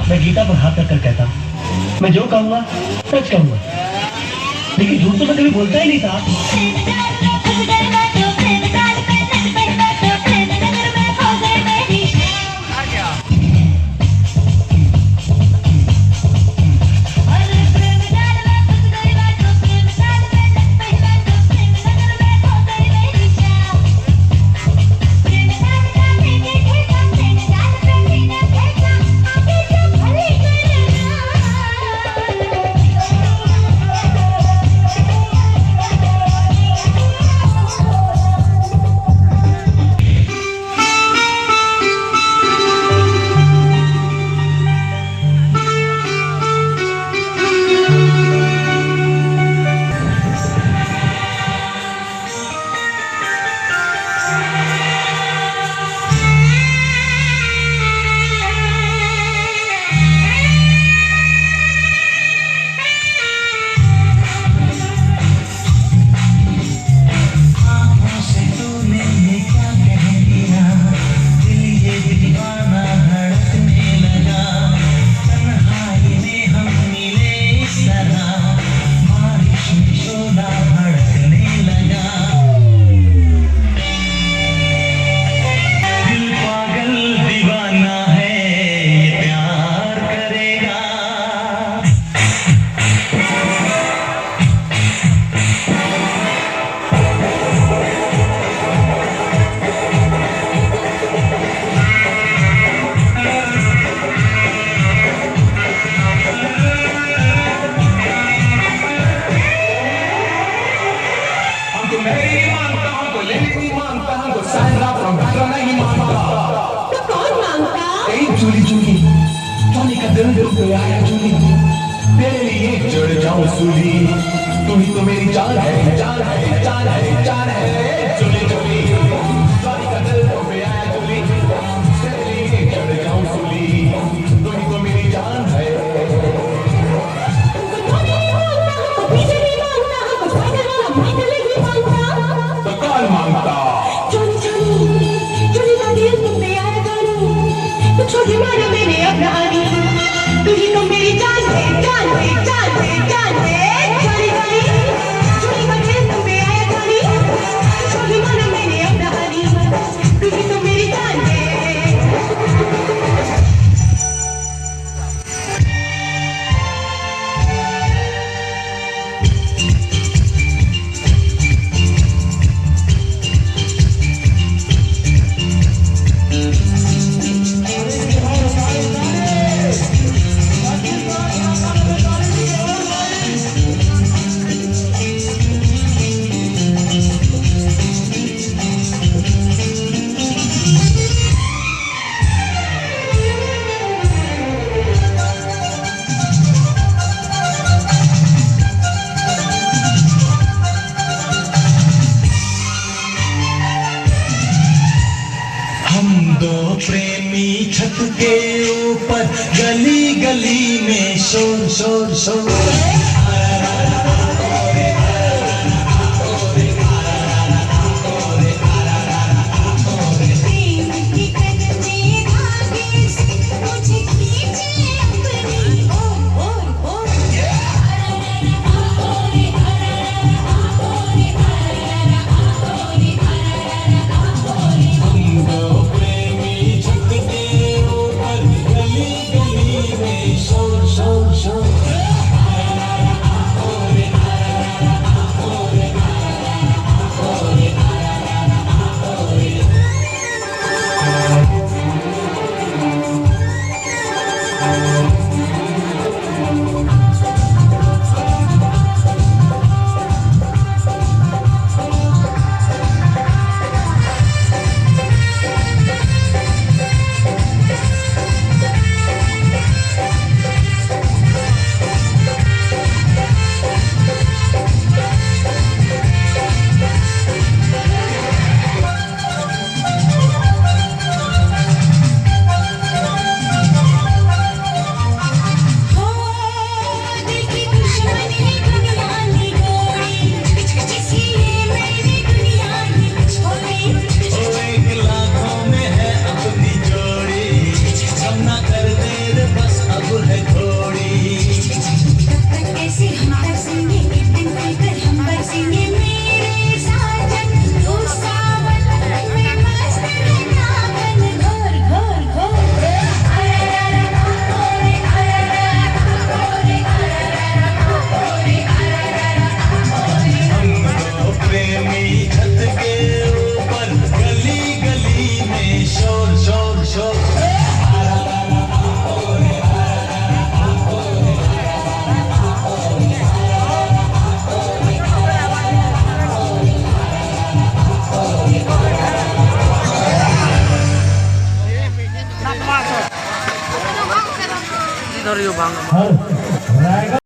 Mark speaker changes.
Speaker 1: मैं गीता पर हाथ रखकर कहता हूँ, मैं जो कहूँगा सच कहूँगा, लेकिन झूठ तो मैं कभी बोलता ही नहीं था।
Speaker 2: जूली जूली जॉनी का दिल दिल पे आया जूली, तेरे लिए जड़ जाऊं सूली, तू ही तो मेरी जान है, जान है, जान है, जान है। जूली जूली जॉनी का दिल दिल पे आया जूली, तेरे लिए जड़ जाऊं सूली, तू ही तो मेरी जान है। तो कौन मांगता?
Speaker 3: छोटी मानो मैंने अपना आनी, तू ही तो मेरी जान है, जान है, जान है, जान है। जानी जानी छोटी का दिल तुम पे आया जानी, छोटी मानो मैंने अपना आनी, तू ही तो मेरी जान है।
Speaker 4: दो प्रेमी छत के ऊपर गली गली में शोर शोर शोर,
Speaker 5: तो रियो भांग
Speaker 1: हर रायगढ़